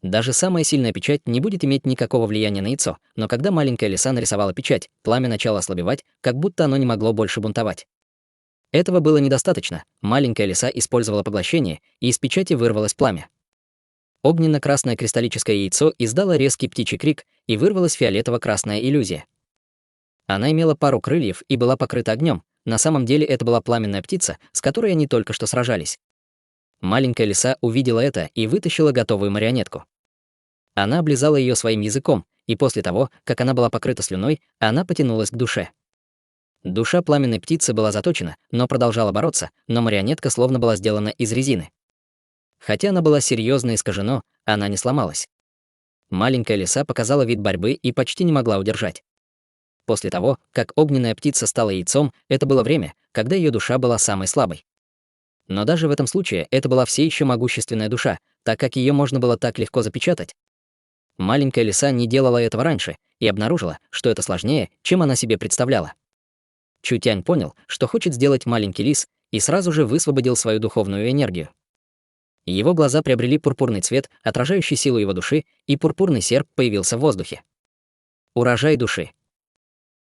Даже самая сильная печать не будет иметь никакого влияния на яйцо, но когда маленькая лиса нарисовала печать, пламя начало ослабевать, как будто оно не могло больше бунтовать. Этого было недостаточно. Маленькая лиса использовала поглощение, и из печати вырвалось пламя. Огненно-красное кристаллическое яйцо издало резкий птичий крик, и вырвалась фиолетово-красная иллюзия. Она имела пару крыльев и была покрыта огнем. На самом деле это была пламенная птица, с которой они только что сражались. Маленькая лиса увидела это и вытащила готовую марионетку. Она облизала ее своим языком, и после того, как она была покрыта слюной, она потянулась к душе. Душа пламенной птицы была заточена, но продолжала бороться, но марионетка словно была сделана из резины. Хотя она была серьезно искажена, она не сломалась. Маленькая лиса показала вид борьбы и почти не могла удержать. После того, как огненная птица стала яйцом, это было время, когда ее душа была самой слабой. Но даже в этом случае это была все еще могущественная душа, так как ее можно было так легко запечатать. Маленькая лиса не делала этого раньше и обнаружила, что это сложнее, чем она себе представляла. Чутянь понял, что хочет сделать маленький лис, и сразу же высвободил свою духовную энергию. Его глаза приобрели пурпурный цвет, отражающий силу его души, и пурпурный серп появился в воздухе. Урожай души.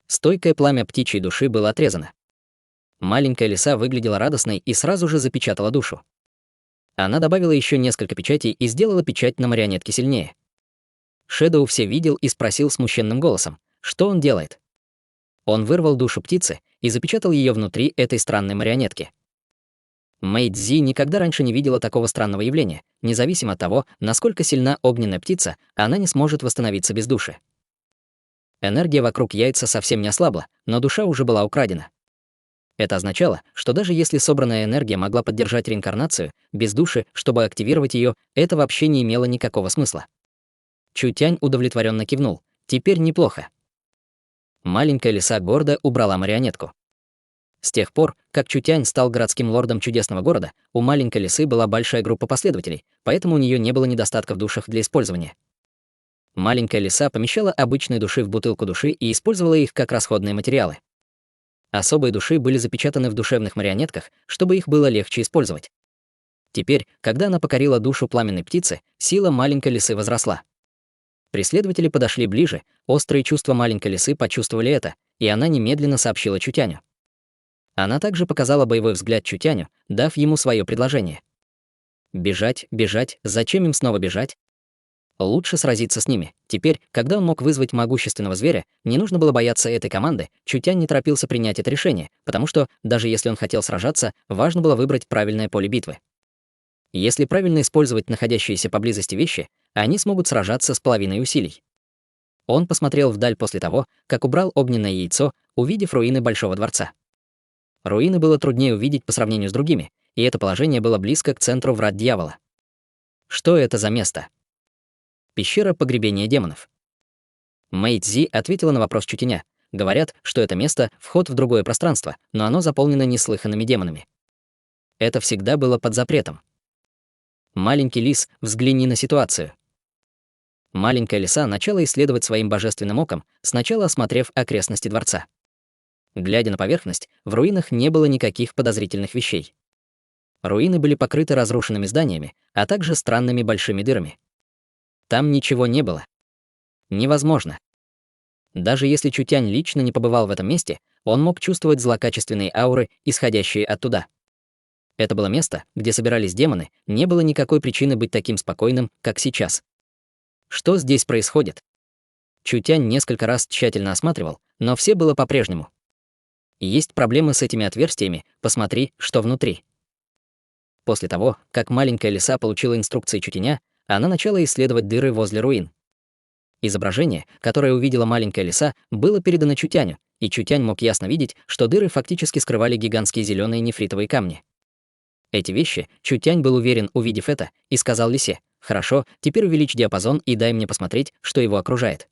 Стойкое пламя птичьей души было отрезано. Маленькая лиса выглядела радостной и сразу же запечатала душу. Она добавила еще несколько печатей и сделала печать на марионетке сильнее. Шэдоу все видел и спросил смущенным голосом, что он делает. Он вырвал душу птицы и запечатал ее внутри этой странной марионетки. Мэйдзи никогда раньше не видела такого странного явления. Независимо от того, насколько сильна огненная птица, она не сможет восстановиться без души. Энергия вокруг яйца совсем не ослабла, но душа уже была украдена. Это означало, что даже если собранная энергия могла поддержать реинкарнацию, без души, чтобы активировать ее, это вообще не имело никакого смысла. Чутянь удовлетворенно кивнул. Теперь неплохо. Маленькая лиса гордо убрала марионетку. С тех пор, как Чутянь стал городским лордом чудесного города, у маленькой лисы была большая группа последователей, поэтому у нее не было недостатка в душах для использования. Маленькая лиса помещала обычные души в бутылку души и использовала их как расходные материалы. Особые души были запечатаны в душевных марионетках, чтобы их было легче использовать. Теперь, когда она покорила душу пламенной птицы, сила маленькой лисы возросла. Преследователи подошли ближе, острые чувства маленькой лисы почувствовали это, и она немедленно сообщила Чутяню. Она также показала боевой взгляд Чутяню, дав ему свое предложение. Бежать, бежать, зачем им снова бежать? Лучше сразиться с ними. Теперь, когда он мог вызвать могущественного зверя, не нужно было бояться этой команды, Чутянь не торопился принять это решение, потому что, даже если он хотел сражаться, важно было выбрать правильное поле битвы. Если правильно использовать находящиеся поблизости вещи, они смогут сражаться с половиной усилий. Он посмотрел вдаль после того, как убрал огненное яйцо, увидев руины Большого дворца. Руины было труднее увидеть по сравнению с другими, и это положение было близко к центру врат дьявола. Что это за место? Пещера погребения демонов. Мэйдзи ответила на вопрос Чутяня. Говорят, что это место — вход в другое пространство, но оно заполнено неслыханными демонами. Это всегда было под запретом. Маленький лис, взгляни на ситуацию. Маленькая лиса начала исследовать своим божественным оком, сначала осмотрев окрестности дворца. Глядя на поверхность, в руинах не было никаких подозрительных вещей. Руины были покрыты разрушенными зданиями, а также странными большими дырами. Там ничего не было. Невозможно. Даже если Чутянь лично не побывал в этом месте, он мог чувствовать злокачественные ауры, исходящие оттуда. Это было место, где собирались демоны, не было никакой причины быть таким спокойным, как сейчас. Что здесь происходит? Чутянь несколько раз тщательно осматривал, но все было по-прежнему. Есть проблемы с этими отверстиями, посмотри, что внутри. После того, как маленькая лиса получила инструкции Чутяня, она начала исследовать дыры возле руин. Изображение, которое увидела маленькая лиса, было передано Чутяню, и Чутянь мог ясно видеть, что дыры фактически скрывали гигантские зеленые нефритовые камни. Эти вещи Чутянь был уверен, увидев это, и сказал лисе: «Хорошо, теперь увеличь диапазон и дай мне посмотреть, что его окружает».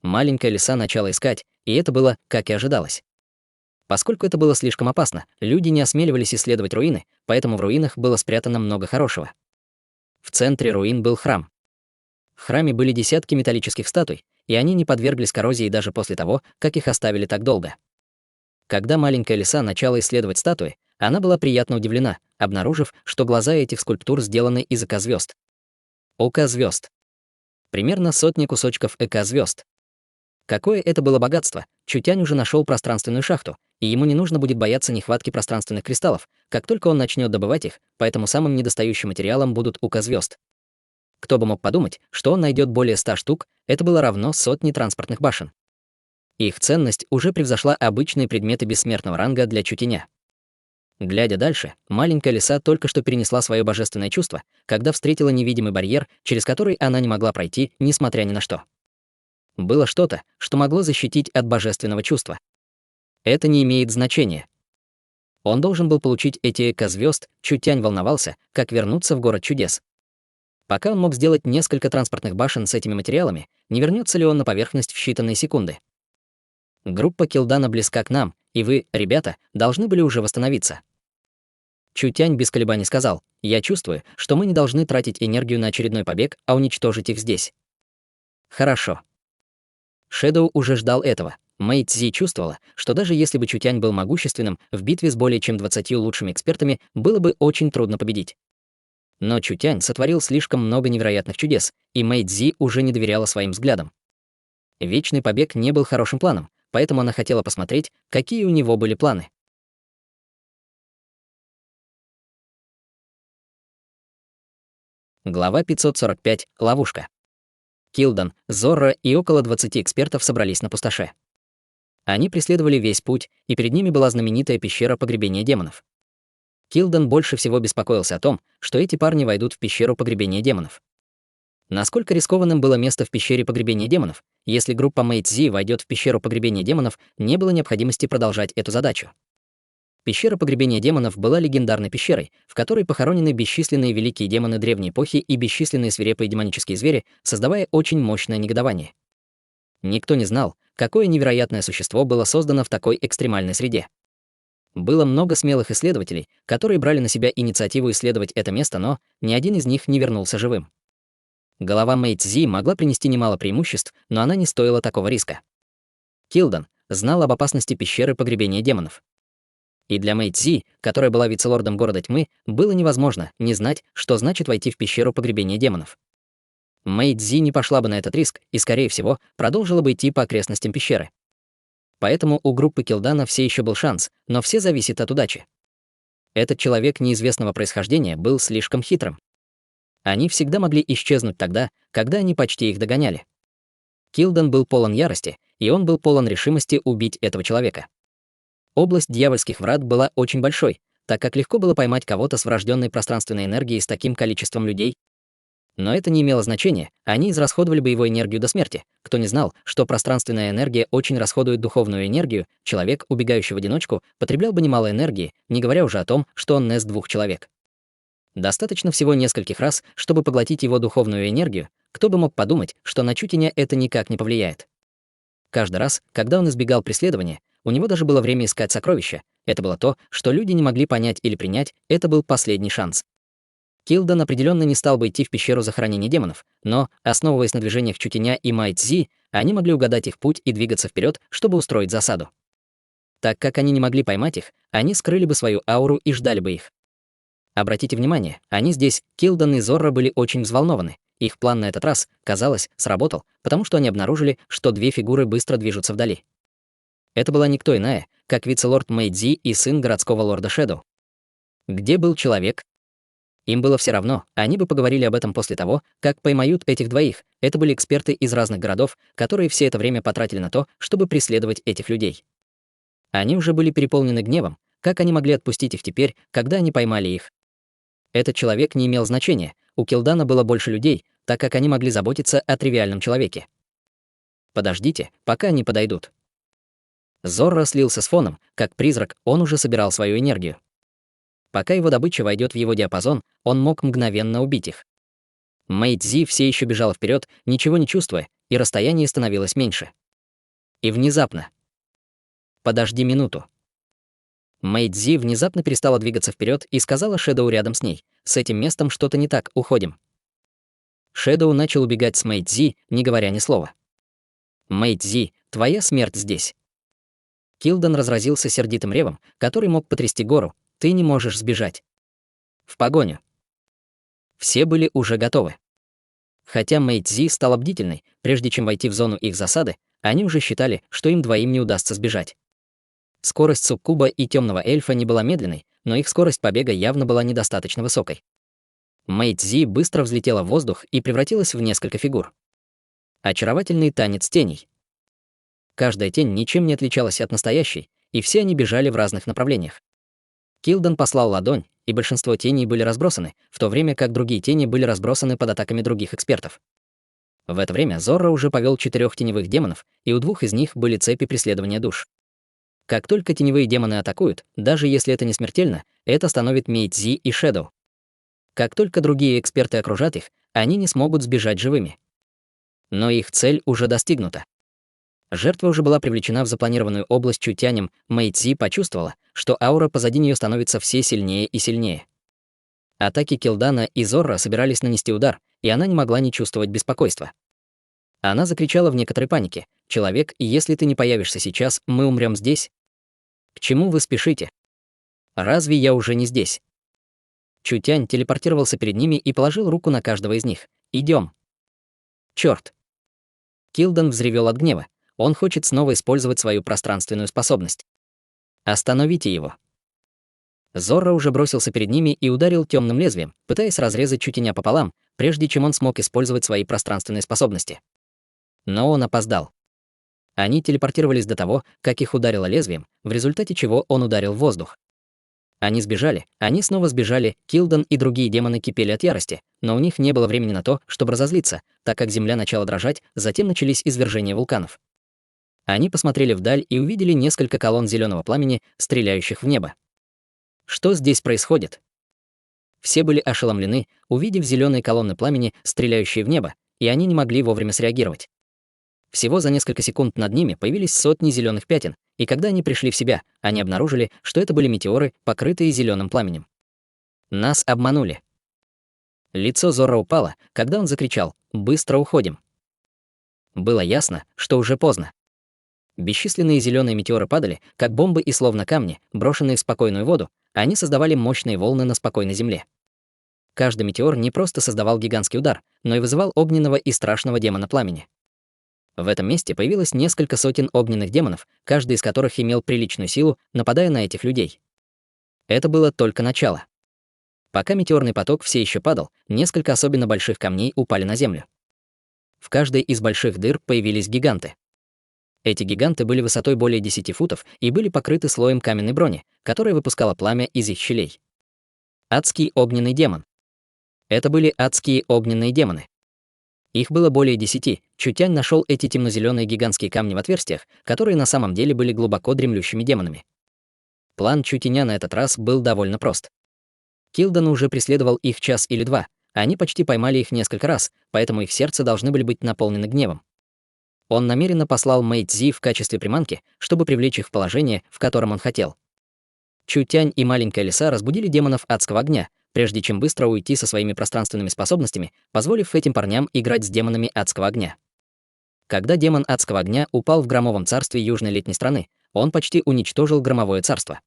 Маленькая лиса начала искать, и это было, как и ожидалось. Поскольку это было слишком опасно, люди не осмеливались исследовать руины, поэтому в руинах было спрятано много хорошего. В центре руин был храм. В храме были десятки металлических статуй, и они не подверглись коррозии даже после того, как их оставили так долго. Когда маленькая лиса начала исследовать статуи, она была приятно удивлена, обнаружив, что глаза этих скульптур сделаны из эко-звезд. Око-звезд. Примерно сотни кусочков эко-звезд. Какое это было богатство! Чутянь уже нашел пространственную шахту, и ему не нужно будет бояться нехватки пространственных кристаллов, как только он начнет добывать их, поэтому самым недостающим материалом будут ука-звезд. Кто бы мог подумать, что он найдет более 100 штук, это было равно сотне транспортных башен. Их ценность уже превзошла обычные предметы бессмертного ранга для Чутяня. Глядя дальше, маленькая лиса только что перенесла свое божественное чувство, когда встретила невидимый барьер, через который она не могла пройти, несмотря ни на что. Было что-то, что могло защитить от божественного чувства. Это не имеет значения. Он должен был получить эти эко-звезд, Чутянь волновался, как вернуться в город чудес. Пока он мог сделать несколько транспортных башен с этими материалами, не вернется ли он на поверхность в считанные секунды? Группа Килдана близка к нам, и вы, ребята, должны были уже восстановиться. Чутянь без колебаний сказал: «Я чувствую, что мы не должны тратить энергию на очередной побег, а уничтожить их здесь». Хорошо. Шэдоу уже ждал этого. Мэй Цзи чувствовала, что даже если бы Чутянь был могущественным, в битве с более чем 20 лучшими экспертами было бы очень трудно победить. Но Чутянь сотворил слишком много невероятных чудес, и Мэй Цзи уже не доверяла своим взглядам. Вечный побег не был хорошим планом, поэтому она хотела посмотреть, какие у него были планы. Глава 545. Ловушка. Килдан, Зорро и около 20 экспертов собрались на пустоши. Они преследовали весь путь, и перед ними была знаменитая пещера погребения демонов. Килдан больше всего беспокоился о том, что эти парни войдут в пещеру погребения демонов. Насколько рискованным было место в пещере погребения демонов, если группа Мэй Цзи войдет в пещеру погребения демонов, не было необходимости продолжать эту задачу. Пещера погребения демонов была легендарной пещерой, в которой похоронены бесчисленные великие демоны древней эпохи и бесчисленные свирепые демонические звери, создавая очень мощное негодование. Никто не знал, какое невероятное существо было создано в такой экстремальной среде. Было много смелых исследователей, которые брали на себя инициативу исследовать это место, но ни один из них не вернулся живым. Голова Мэй Цзи могла принести немало преимуществ, но она не стоила такого риска. Килдан знал об опасности пещеры погребения демонов. И для Мэй Цзи, которая была вице-лордом города тьмы, было невозможно не знать, что значит войти в пещеру погребения демонов. Мэй Цзи не пошла бы на этот риск и, скорее всего, продолжила бы идти по окрестностям пещеры. Поэтому у группы Килдана все еще был шанс, но все зависит от удачи. Этот человек неизвестного происхождения был слишком хитрым. Они всегда могли исчезнуть тогда, когда они почти их догоняли. Килдан был полон ярости, и он был полон решимости убить этого человека. Область дьявольских врат была очень большой, так как легко было поймать кого-то с врожденной пространственной энергией с таким количеством людей. Но это не имело значения, они израсходовали бы его энергию до смерти. Кто не знал, что пространственная энергия очень расходует духовную энергию, человек, убегающий в одиночку, потреблял бы немало энергии, не говоря уже о том, что он нес двух человек. Достаточно всего нескольких раз, чтобы поглотить его духовную энергию, кто бы мог подумать, что на Чутяня это никак не повлияет. Каждый раз, когда он избегал преследования, у него даже было время искать сокровища. Это было то, что люди не могли понять или принять, это был последний шанс. Килдан определенно не стал бы идти в пещеру захоронения демонов, но, основываясь на движениях Чутяня и Мэй Цзи, они могли угадать их путь и двигаться вперед, чтобы устроить засаду. Так как они не могли поймать их, они скрыли бы свою ауру и ждали бы их. Обратите внимание, они здесь, Килдан и Зорро, были очень взволнованы. Их план на этот раз, казалось, сработал, потому что они обнаружили, что две фигуры быстро движутся вдали. Это была никто иная, как вице-лорд Мэй Цзи и сын городского лорда Шэдоу. Где был человек? Им было все равно, они бы поговорили об этом после того, как поймают этих двоих. Это были эксперты из разных городов, которые все это время потратили на то, чтобы преследовать этих людей. Они уже были переполнены гневом, как они могли отпустить их теперь, когда они поймали их? Этот человек не имел значения, у Килдана было больше людей, так как они могли заботиться о тривиальном человеке. Подождите, пока они подойдут. Зорро слился с фоном, как призрак, он уже собирал свою энергию. Пока его добыча войдет в его диапазон, он мог мгновенно убить их. Мэй Цзи все еще бежала вперед, ничего не чувствуя, и расстояние становилось меньше. И внезапно. «Подожди минуту». Мэй Цзи внезапно перестала двигаться вперед и сказала Шэдоу рядом с ней: «С этим местом что-то не так, уходим». Шэдоу начал убегать с Мэй Цзи, не говоря ни слова. «Мэй Цзи, твоя смерть здесь». Килдан разразился сердитым ревом, который мог потрясти гору. «Ты не можешь сбежать». В погоню. Все были уже готовы. Хотя Мэй Цзи стала бдительной, прежде чем войти в зону их засады, они уже считали, что им двоим не удастся сбежать. Скорость суккуба и темного эльфа не была медленной, но их скорость побега явно была недостаточно высокой. Мэй Цзи быстро взлетела в воздух и превратилась в несколько фигур. Очаровательный танец теней. Каждая тень ничем не отличалась от настоящей, и все они бежали в разных направлениях. Килдан послал ладонь, и большинство теней были разбросаны, в то время как другие тени были разбросаны под атаками других экспертов. В это время Зорро уже повел 4 теневых демонов, и у 2 из них были цепи преследования душ. Как только теневые демоны атакуют, даже если это не смертельно, это остановит Мейдзи и Шэдоу. Как только другие эксперты окружат их, они не смогут сбежать живыми. Но их цель уже достигнута. Жертва уже была привлечена в запланированную область Чутянем. Мэйцзи почувствовала, что аура позади нее становится все сильнее и сильнее. Атаки Килдана и Зорро собирались нанести удар, и она не могла не чувствовать беспокойства. Она закричала в некоторой панике: «Человек, если ты не появишься сейчас, мы умрем здесь. К чему вы спешите? Разве я уже не здесь?» Чутянь телепортировался перед ними и положил руку на каждого из них. «Идем». Черт! Килдан взревел от гнева. Он хочет снова использовать свою пространственную способность. Остановите его. Зорро уже бросился перед ними и ударил темным лезвием, пытаясь разрезать Чутяня пополам, прежде чем он смог использовать свои пространственные способности. Но он опоздал. Они телепортировались до того, как их ударило лезвием, в результате чего он ударил в воздух. Они сбежали, они снова сбежали, Килдан и другие демоны кипели от ярости, но у них не было времени на то, чтобы разозлиться, так как земля начала дрожать, затем начались извержения вулканов. Они посмотрели вдаль и увидели несколько колонн зеленого пламени, стреляющих в небо. Что здесь происходит? Все были ошеломлены, увидев зеленые колонны пламени, стреляющие в небо, и они не могли вовремя среагировать. Всего за несколько секунд над ними появились сотни зеленых пятен, и когда они пришли в себя, они обнаружили, что это были метеоры, покрытые зеленым пламенем. Нас обманули. Лицо Зорро упало, когда он закричал: «Быстро уходим!». Было ясно, что уже поздно. Бесчисленные зеленые метеоры падали, как бомбы и словно камни, брошенные в спокойную воду, они создавали мощные волны на спокойной земле. Каждый метеор не просто создавал гигантский удар, но и вызывал огненного и страшного демона пламени. В этом месте появилось несколько сотен огненных демонов, каждый из которых имел приличную силу, нападая на этих людей. Это было только начало. Пока метеорный поток все еще падал, несколько особенно больших камней упали на землю. В каждой из больших дыр появились гиганты. Эти гиганты были высотой более 10 футов и были покрыты слоем каменной брони, которая выпускала пламя из их щелей. Адский огненный демон. Это были адские огненные демоны. Их было более 10. Чутянь нашел эти темно-зеленые гигантские камни в отверстиях, которые на самом деле были глубоко дремлющими демонами. План Чутяня на этот раз был довольно прост. Килдан уже преследовал их час или два, они почти поймали их несколько раз, поэтому их сердца должны были быть наполнены гневом. Он намеренно послал Мэйцзи в качестве приманки, чтобы привлечь их в положение, в котором он хотел. Чутянь и маленькая лиса разбудили демонов адского огня, прежде чем быстро уйти со своими пространственными способностями, позволив этим парням играть с демонами адского огня. Когда демон адского огня упал в громовом царстве южной летней страны, он почти уничтожил громовое царство.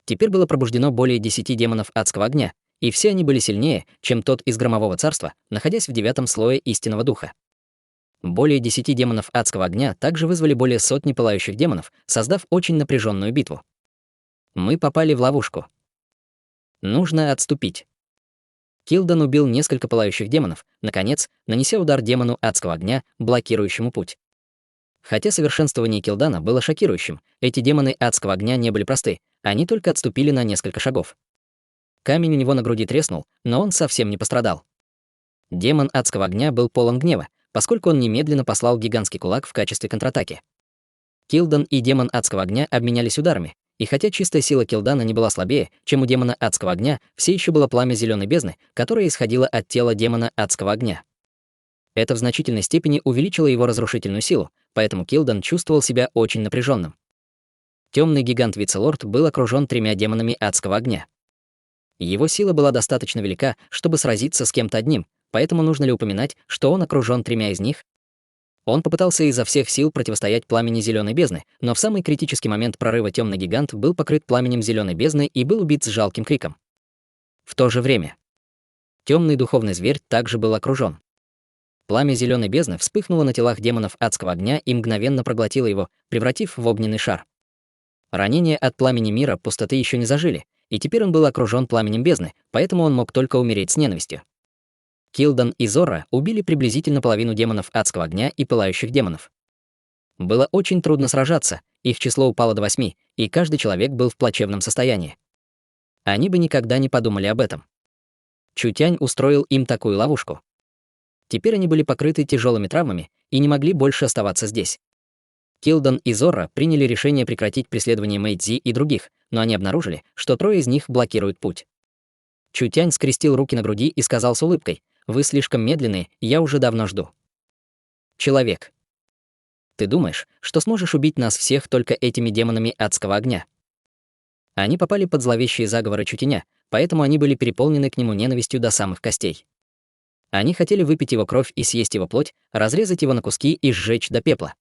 Теперь было пробуждено более 10 демонов адского огня, и все они были сильнее, чем тот из громового царства, находясь в 9-м слое истинного духа. Более 10 демонов адского огня также вызвали более сотни пылающих демонов, создав очень напряженную битву. Мы попали в ловушку. Нужно отступить. Килдан убил несколько пылающих демонов, наконец, нанеся удар демону адского огня, блокирующему путь. Хотя совершенствование Килдана было шокирующим, эти демоны адского огня не были просты, они только отступили на несколько шагов. Камень у него на груди треснул, но он совсем не пострадал. Демон адского огня был полон гнева, поскольку он немедленно послал гигантский кулак в качестве контратаки. Килдан и демон адского огня обменялись ударами, и хотя чистая сила Килдана не была слабее, чем у демона адского огня, все еще было пламя зеленой бездны, которое исходило от тела демона адского огня. Это в значительной степени увеличило его разрушительную силу, поэтому Килдан чувствовал себя очень напряженным. Темный гигант Вицелорд был окружен 3 демонами адского огня. Его сила была достаточно велика, чтобы сразиться с кем-то одним, поэтому нужно ли упоминать, что он окружен 3 из них? Он попытался изо всех сил противостоять пламени зеленой бездны, но в самый критический момент прорыва темный гигант был покрыт пламенем зеленой бездны и был убит с жалким криком. В то же время темный духовный зверь также был окружен. Пламя зеленой бездны вспыхнуло на телах демонов адского огня и мгновенно проглотило его, превратив в огненный шар. Ранения от пламени мира пустоты еще не зажили, и теперь он был окружен пламенем бездны, поэтому он мог только умереть с ненавистью. Килдан и Зорро убили приблизительно половину демонов адского огня и пылающих демонов. Было очень трудно сражаться, их число упало до 8, и каждый человек был в плачевном состоянии. Они бы никогда не подумали об этом. Чутянь устроил им такую ловушку. Теперь они были покрыты тяжелыми травмами и не могли больше оставаться здесь. Килдон и Зорро приняли решение прекратить преследование Мэйдзи и других, но они обнаружили, что трое из них блокируют путь. Чутянь скрестил руки на груди и сказал с улыбкой: «Вы слишком медленные, я уже давно жду». Человек. Ты думаешь, что сможешь убить нас всех только этими демонами адского огня? Они попали под зловещие заговоры Чутяня, поэтому они были переполнены к нему ненавистью до самых костей. Они хотели выпить его кровь и съесть его плоть, разрезать его на куски и сжечь до пепла.